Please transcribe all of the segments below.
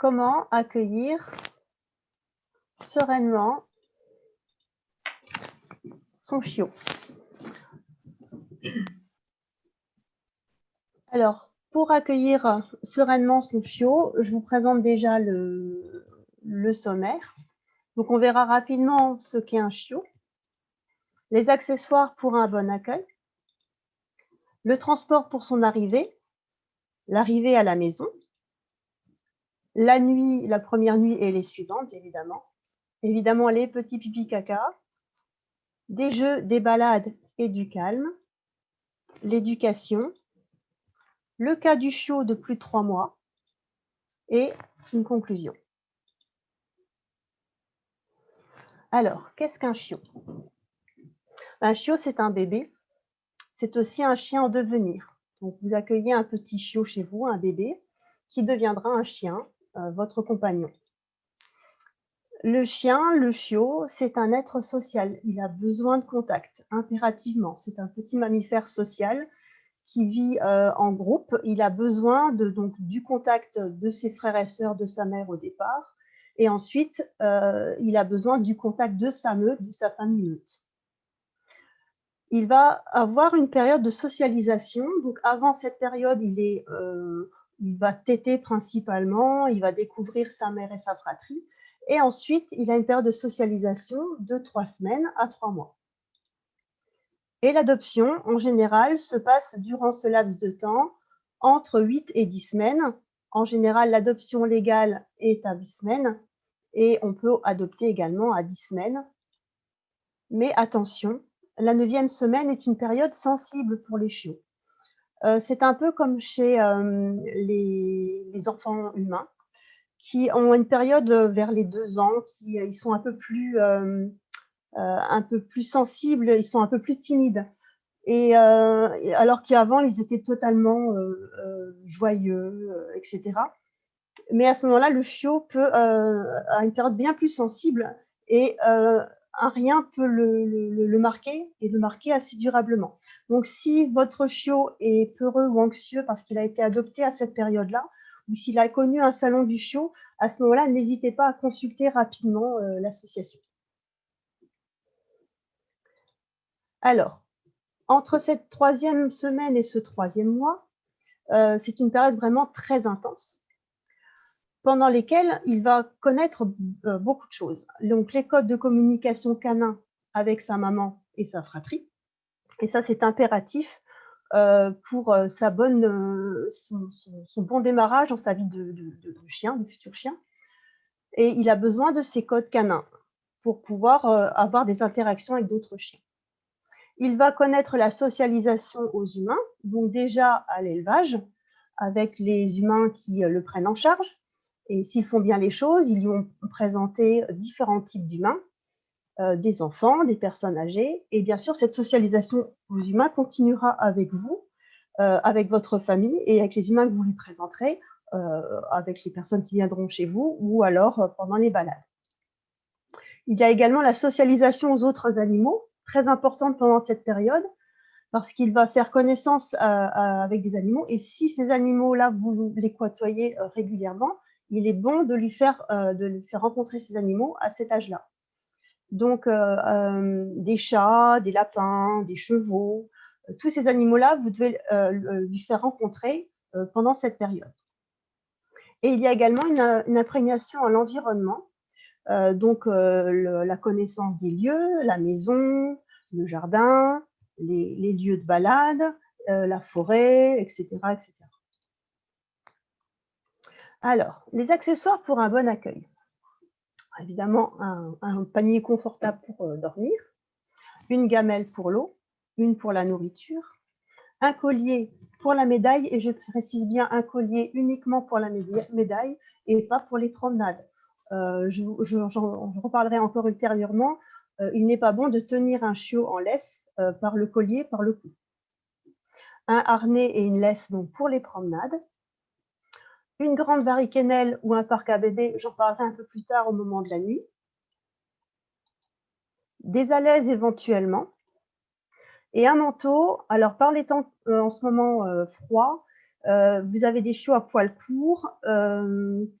Comment accueillir sereinement son chiot? Alors, pour accueillir sereinement son chiot, je vous présente déjà le sommaire. Donc, on verra rapidement ce qu'est un chiot, les accessoires pour un bon accueil, le transport pour son arrivée, l'arrivée à la maison, la nuit, la première nuit et les suivantes, évidemment les petits pipis caca, des jeux, des balades et du calme, l'éducation, le cas du chiot de plus de 3 mois et une conclusion. Alors, qu'est-ce qu'un chiot? Un chiot, c'est un bébé. C'est aussi un chien en devenir. Donc, vous accueillez un petit chiot chez vous, un bébé, qui deviendra un chien, votre compagnon. Le chien, le chiot, c'est un être social. Il a besoin de contact, impérativement. C'est un petit mammifère social qui vit en groupe. Il a besoin donc, du contact de ses frères et sœurs, de sa mère au départ. Et ensuite, il a besoin du contact de sa meute, de sa famille meute. Il va avoir une période de socialisation. Donc, avant cette période, il va téter principalement, il va découvrir sa mère et sa fratrie. Et ensuite, il a une période de socialisation de 3 semaines à 3 mois. Et l'adoption, en général, se passe durant ce laps de temps, entre 8 et 10 semaines. En général, l'adoption légale est à 8 semaines et on peut adopter également à 10 semaines. Mais attention, la 9e semaine est une période sensible pour les chiots. C'est un peu comme chez les enfants humains qui ont une période vers les 2 ans, ils sont un peu plus sensibles, ils sont un peu plus timides. Et alors qu'avant, ils étaient totalement joyeux, etc. Mais à ce moment-là, le chiot a une période bien plus sensible et un rien peut le marquer et le marquer assez durablement. Donc, si votre chiot est peureux ou anxieux parce qu'il a été adopté à cette période-là, ou s'il a connu un salon du chiot, à ce moment-là, n'hésitez pas à consulter rapidement l'association. Alors, entre cette 3e semaine et ce 3e mois, c'est une période vraiment très intense, pendant lesquelles il va connaître beaucoup de choses. Donc, les codes de communication canin avec sa maman et sa fratrie. Et ça, c'est impératif pour son bon démarrage dans sa vie de chien, de futur chien. Et il a besoin de ces codes canins pour pouvoir avoir des interactions avec d'autres chiens. Il va connaître la socialisation aux humains, donc déjà à l'élevage, avec les humains qui le prennent en charge. Et s'ils font bien les choses, ils lui ont présenté différents types d'humains, des enfants, des personnes âgées. Et bien sûr, cette socialisation aux humains continuera avec vous, avec votre famille et avec les humains que vous lui présenterez, avec les personnes qui viendront chez vous ou alors pendant les balades. Il y a également la socialisation aux autres animaux, très importante pendant cette période, parce qu'il va faire connaissance avec des animaux. Et si ces animaux-là, vous les côtoyez régulièrement, il est bon de lui faire rencontrer ces animaux à cet âge-là. Donc, des chats, des lapins, des chevaux, tous ces animaux-là, vous devez lui faire rencontrer pendant cette période. Et il y a également une imprégnation à l'environnement, donc la connaissance des lieux, la maison, le jardin, les lieux de balade, la forêt, etc., etc. Alors, les accessoires pour un bon accueil. Évidemment, un panier confortable pour dormir, une gamelle pour l'eau, une pour la nourriture, un collier pour la médaille, et je précise bien un collier uniquement pour la médaille et pas pour les promenades. J'en reparlerai encore ultérieurement. Il n'est pas bon de tenir un chiot en laisse par le collier, par le cou. Un harnais et une laisse donc pour les promenades. Une grande variquenelle ou un parc à bébé, j'en parlerai un peu plus tard au moment de la nuit. Des alaises éventuellement. Et un manteau, alors par les temps en ce moment froids, Vous avez des chiots à poil court.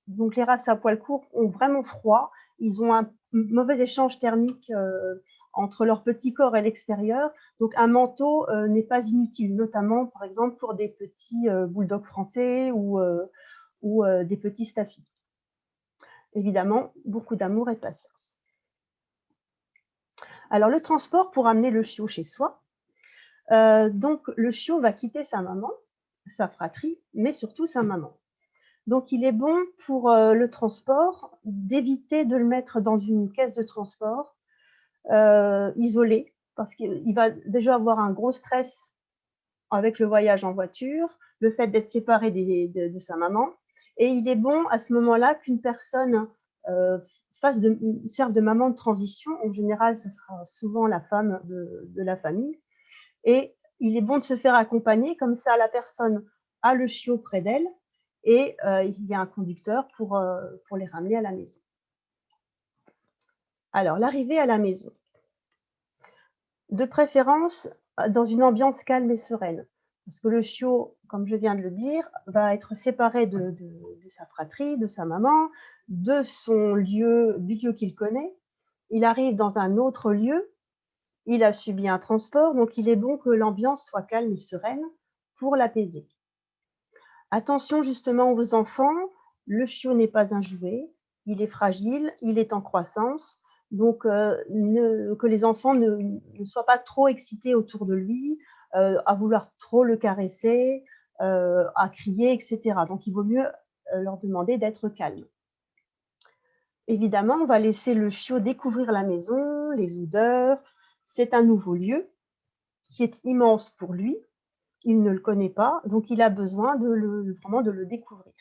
Donc les races à poil court ont vraiment froid. Ils ont un mauvais échange thermique entre leur petit corps et l'extérieur. Donc un manteau n'est pas inutile, notamment par exemple pour des petits bulldogs français ou des petits staffy. Évidemment, beaucoup d'amour et de patience. Alors le transport pour amener le chiot chez soi. Donc le chiot va quitter sa maman, sa fratrie, mais surtout sa maman. Donc il est bon pour le transport d'éviter de le mettre dans une caisse de transport isolée, parce qu'il va déjà avoir un gros stress avec le voyage en voiture, le fait d'être séparé de sa maman. Et il est bon à ce moment-là qu'une personne serve de maman de transition. En général, ce sera souvent la femme de la famille. Et il est bon de se faire accompagner, comme ça la personne a le chiot près d'elle et il y a un conducteur pour les ramener à la maison. Alors, l'arrivée à la maison. De préférence, dans une ambiance calme et sereine. Parce que le chiot, comme je viens de le dire, va être séparé de sa fratrie, de sa maman, de son lieu, du lieu qu'il connaît. Il arrive dans un autre lieu, il a subi un transport, donc il est bon que l'ambiance soit calme et sereine pour l'apaiser. Attention justement aux enfants, le chiot n'est pas un jouet, il est fragile, il est en croissance, donc que les enfants ne soient pas trop excités autour de lui, à vouloir trop le caresser, à crier, etc. Donc il vaut mieux leur demander d'être calmes. Évidemment, on va laisser le chiot découvrir la maison, les odeurs. C'est un nouveau lieu qui est immense pour lui. Il ne le connaît pas, donc il a besoin vraiment de le découvrir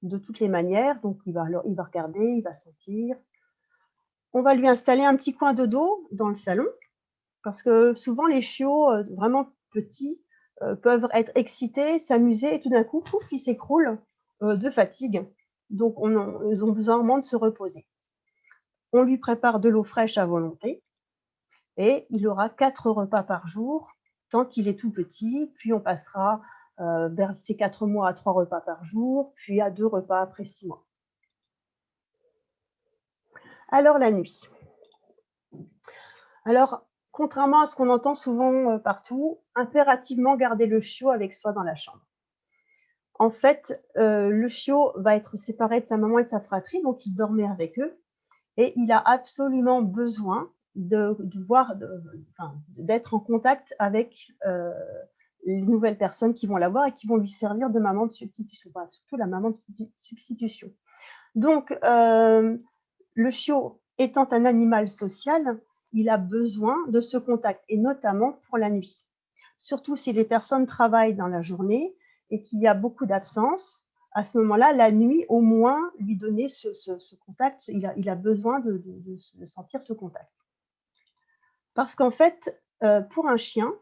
de toutes les manières. Donc il va regarder, il va sentir. On va lui installer un petit coin dodo dans le salon, parce que souvent les chiots vraiment petits peuvent être excités, s'amuser et tout d'un coup, pouf, ils s'écroulent de fatigue. Donc ils ont besoin vraiment de se reposer. On lui prépare de l'eau fraîche à volonté et il aura 4 repas par jour tant qu'il est tout petit, puis on passera vers ses 4 mois à 3 repas par jour, puis à 2 repas après 6 mois. Alors la nuit. Alors, contrairement à ce qu'on entend souvent partout, impérativement garder le chiot avec soi dans la chambre. En fait, le chiot va être séparé de sa maman et de sa fratrie, donc il dormait avec eux, et il a absolument besoin d'être en contact avec les nouvelles personnes qui vont l'avoir et qui vont lui servir de maman de substitution, enfin, surtout la maman de substitution. Donc, le chiot étant un animal social, il a besoin de ce contact, et notamment pour la nuit. Surtout si les personnes travaillent dans la journée et qu'il y a beaucoup d'absences, à ce moment-là, la nuit, au moins, lui donner ce contact, il a besoin de sentir ce contact. Parce qu'en fait, pour un chien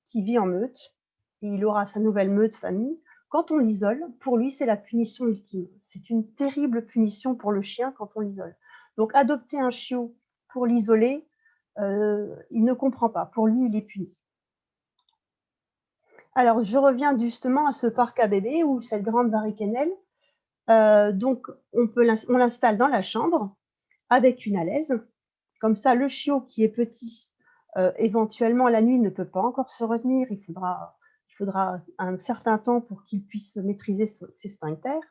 qui vit en meute, et il aura sa nouvelle meute famille, quand on l'isole, pour lui, c'est la punition ultime. C'est une terrible punition pour le chien quand on l'isole. Donc adopter un chiot pour l'isoler, il ne comprend pas. Pour lui, il est puni. Alors, je reviens justement à ce parc à bébés ou cette grande varicannelle. Donc, on l'installe dans la chambre avec une alaise. Comme ça, le chiot qui est petit, éventuellement la nuit ne peut pas encore se retenir. Il faudra un certain temps pour qu'il puisse maîtriser ses sphincters.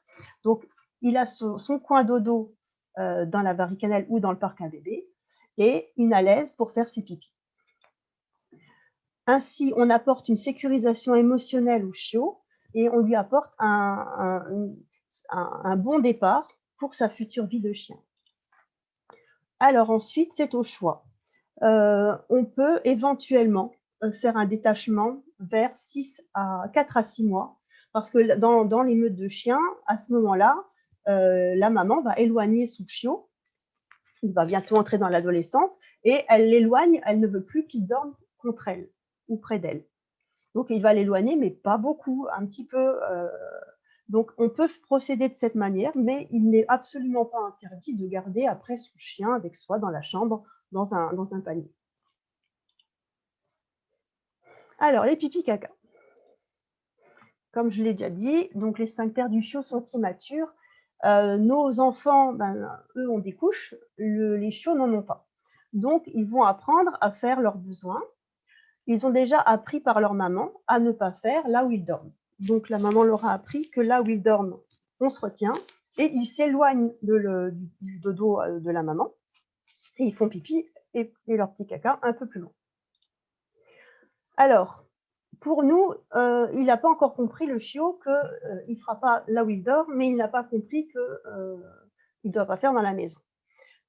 Donc, il a son coin dodo dans la varicannelle ou dans le parc à bébés et une alaise pour faire ses pipis. Ainsi, on apporte une sécurisation émotionnelle au chiot et on lui apporte un bon départ pour sa future vie de chien. Alors ensuite, c'est au choix. On peut éventuellement faire un détachement vers 4 à 6 mois, parce que dans les meutes de chiens, à ce moment-là, la maman va éloigner son chiot, il va bientôt entrer dans l'adolescence, et elle l'éloigne, elle ne veut plus qu'il dorme contre elle ou près d'elle. Donc il va l'éloigner, mais pas beaucoup, un petit peu. Donc on peut procéder de cette manière, mais il n'est absolument pas interdit de garder après son chien avec soi dans la chambre, dans un panier. Alors, les pipis caca. comme je l'ai déjà dit, donc les sphincters du chiot sont immatures. Nos enfants, eux, ont des couches, les chiots n'en ont pas. Donc, ils vont apprendre à faire leurs besoins. Ils ont déjà appris par leur maman à ne pas faire là où ils dorment. Donc, la maman leur a appris que là où ils dorment, on se retient et ils s'éloignent du dodo de la maman et ils font pipi et leur petit caca un peu plus loin. Alors, pour nous, il n'a pas encore compris, le chiot, qu'il ne fera pas là où il dort, mais il n'a pas compris qu'il ne doit pas faire dans la maison.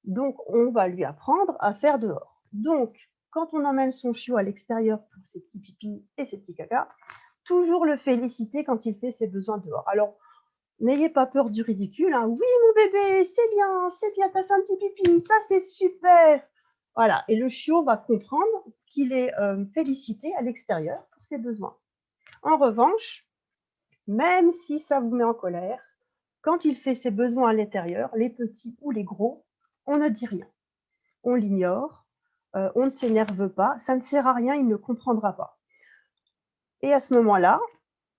Donc, on va lui apprendre à faire dehors. Donc, quand on emmène son chiot à l'extérieur pour ses petits pipis et ses petits caca, toujours le féliciter quand il fait ses besoins dehors. Alors, n'ayez pas peur du ridicule. Hein. Oui, mon bébé, c'est bien, t'as fait un petit pipi, ça c'est super. Voilà, et le chiot va comprendre qu'il est félicité à l'extérieur pour ses besoins. En revanche, même si ça vous met en colère, quand il fait ses besoins à l'intérieur, les petits ou les gros, on ne dit rien. On l'ignore, on ne s'énerve pas, ça ne sert à rien, il ne comprendra pas. Et à ce moment-là,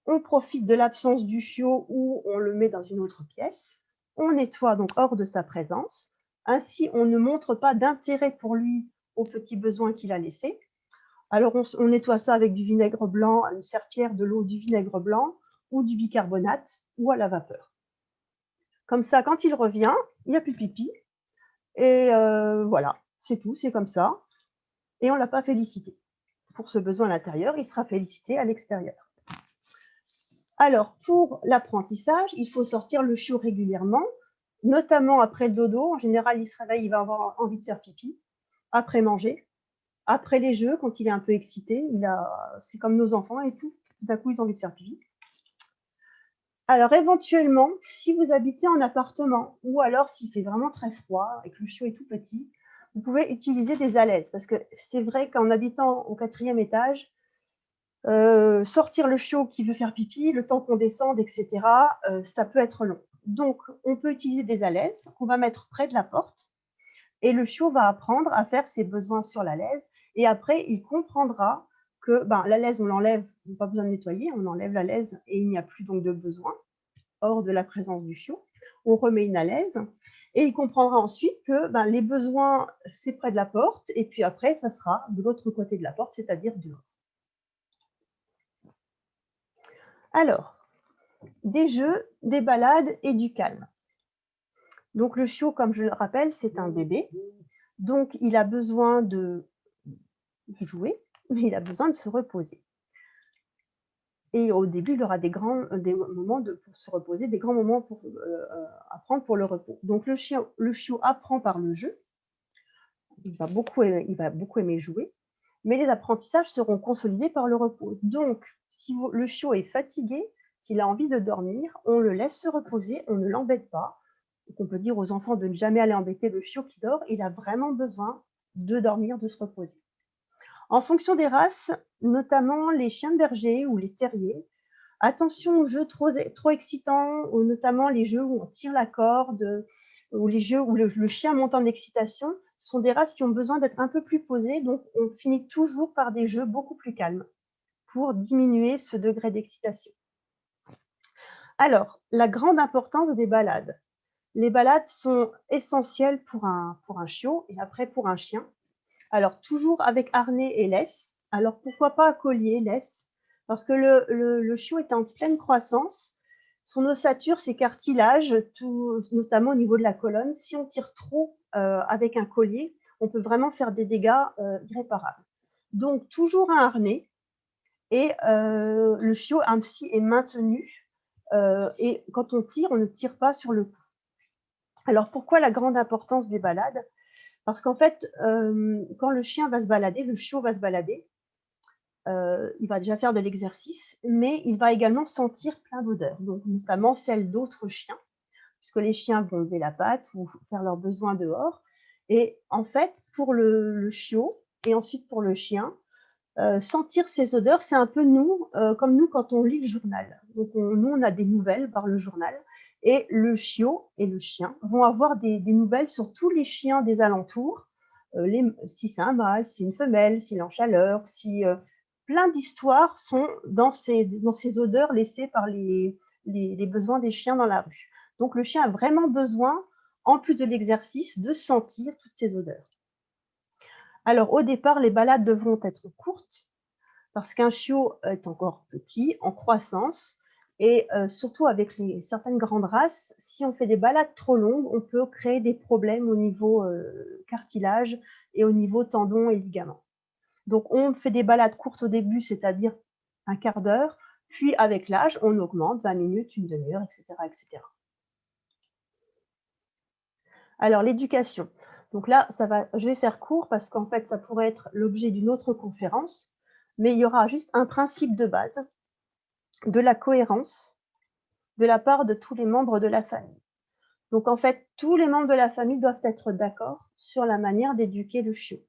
on profite de l'absence du chiot ou on le met dans une autre pièce, on nettoie donc hors de sa présence, ainsi on ne montre pas d'intérêt pour lui aux petits besoins qu'il a laissés. Alors on nettoie ça avec du vinaigre blanc, une serpillière, de l'eau, du vinaigre blanc ou du bicarbonate ou à la vapeur. Comme ça, quand il revient, il n'y a plus de pipi et voilà, c'est tout, c'est comme ça. Et on ne l'a pas félicité. Pour ce besoin à l'intérieur, il sera félicité à l'extérieur. Alors, pour l'apprentissage, il faut sortir le chiot régulièrement, notamment après le dodo. En général, il se réveille, il va avoir envie de faire pipi, après manger, après les jeux, quand il est un peu excité. C'est comme nos enfants et tout d'un coup, ils ont envie de faire pipi. Alors, éventuellement, si vous habitez en appartement ou alors s'il fait vraiment très froid et que le chiot est tout petit, vous pouvez utiliser des alaises parce que c'est vrai qu'en habitant au 4e étage, sortir le chiot qui veut faire pipi, le temps qu'on descende, etc., ça peut être long. Donc, on peut utiliser des alaises qu'on va mettre près de la porte et le chiot va apprendre à faire ses besoins sur l'alaise et après, il comprendra que l'alaise, on l'enlève, on n'a pas besoin de nettoyer, on enlève l'alaise et il n'y a plus donc de besoin hors de la présence du chiot. On remet une alaise et il comprendra ensuite que les besoins, c'est près de la porte et puis après, ça sera de l'autre côté de la porte, c'est-à-dire dehors. Alors, des jeux, des balades et du calme. Donc le chiot, comme je le rappelle, c'est un bébé. Donc il a besoin de jouer, mais il a besoin de se reposer. Et au début, il aura des moments pour se reposer, des grands moments pour apprendre pour le repos. Donc le chiot apprend par le jeu. Il va beaucoup aimer jouer, mais les apprentissages seront consolidés par le repos. Donc, si le chiot est fatigué, s'il a envie de dormir, on le laisse se reposer, on ne l'embête pas. Donc, on peut dire aux enfants de ne jamais aller embêter le chiot qui dort, il a vraiment besoin de dormir, de se reposer. En fonction des races, notamment les chiens de berger ou les terriers, attention aux jeux trop excitants, ou notamment les jeux où on tire la corde, ou les jeux où le chien monte en excitation, sont des races qui ont besoin d'être un peu plus posées, donc on finit toujours par des jeux beaucoup plus calmes pour diminuer ce degré d'excitation. Alors, la grande importance des balades. Les balades sont essentielles pour un chiot et après pour un chien. Alors, toujours avec harnais et laisse. Alors, pourquoi pas collier, laisse? Parce que le chiot est en pleine croissance. Son ossature, ses cartilages, notamment au niveau de la colonne, si on tire trop avec un collier, on peut vraiment faire des dégâts irréparables. Donc, toujours un harnais et le chiot ainsi est maintenu. Et quand on ne tire pas sur le cou. Alors, pourquoi la grande importance des balades? Parce qu'en fait, quand le chien va se balader, le chiot va se balader, il va déjà faire de l'exercice, mais il va également sentir plein d'odeurs, donc notamment celles d'autres chiens, puisque les chiens vont lever la patte ou faire leurs besoins dehors. Et en fait, pour le chiot et ensuite pour le chien, sentir ces odeurs, c'est un peu comme nous quand on lit le journal. Donc nous, on a des nouvelles par le journal et le chiot et le chien vont avoir des nouvelles sur tous les chiens des alentours, si c'est un mâle, si c'est une femelle, s'il est en chaleur, si plein d'histoires sont dans ces odeurs laissées par les besoins des chiens dans la rue. Donc le chien a vraiment besoin, en plus de l'exercice, de sentir toutes ces odeurs. Alors au départ, les balades devront être courtes parce qu'un chiot est encore petit, en croissance et surtout avec certaines grandes races, si on fait des balades trop longues, on peut créer des problèmes au niveau, cartilage et au niveau tendons et ligaments. Donc on fait des balades courtes au début, c'est-à-dire un quart d'heure, puis avec l'âge, on augmente 20 minutes, une demi-heure, et cetera, et cetera. Alors l'éducation. Donc là, je vais faire court parce qu'en fait, ça pourrait être l'objet d'une autre conférence, mais il y aura juste un principe de base, de la cohérence de la part de tous les membres de la famille. Donc en fait, tous les membres de la famille doivent être d'accord sur la manière d'éduquer le chiot.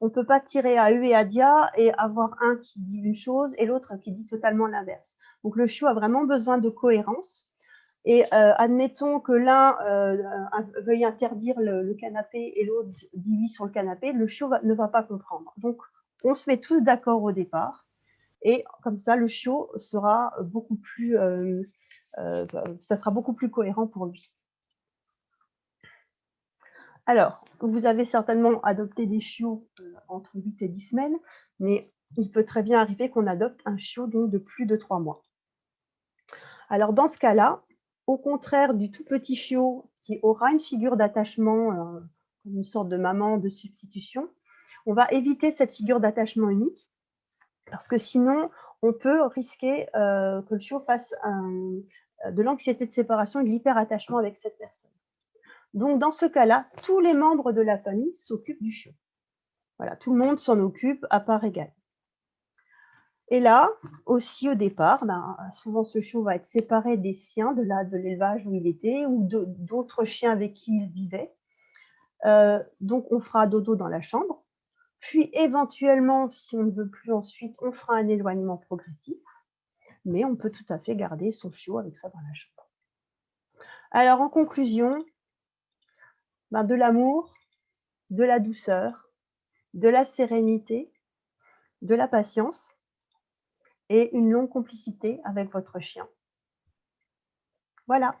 On ne peut pas tirer à U et à Dia et avoir un qui dit une chose et l'autre qui dit totalement l'inverse. Donc le chiot a vraiment besoin de cohérence. Et admettons que l'un veuille interdire le canapé et l'autre dit oui sur le canapé, le chiot ne va pas comprendre. Donc on se met tous d'accord au départ et comme ça le chiot sera beaucoup plus, ça sera beaucoup plus cohérent pour lui. Alors, vous avez certainement adopté des chiots entre 8 et 10 semaines, mais il peut très bien arriver qu'on adopte un chiot donc de plus de 3 mois. Alors dans ce cas-là, au contraire du tout petit chiot qui aura une figure d'attachement, comme une sorte de maman de substitution, on va éviter cette figure d'attachement unique parce que sinon on peut risquer que le chiot fasse de l'anxiété de séparation et de l'hyperattachement avec cette personne. Donc dans ce cas-là, tous les membres de la famille s'occupent du chiot. Voilà, tout le monde s'en occupe à part égale. Et là, aussi au départ, souvent ce chiot va être séparé des siens de l'élevage où il était ou d'autres chiens avec qui il vivait. Donc on fera dodo dans la chambre. Puis éventuellement, si on ne veut plus ensuite, on fera un éloignement progressif. Mais on peut tout à fait garder son chiot avec soi dans la chambre. Alors en conclusion, de l'amour, de la douceur, de la sérénité, de la patience et une longue complicité avec votre chien. Voilà.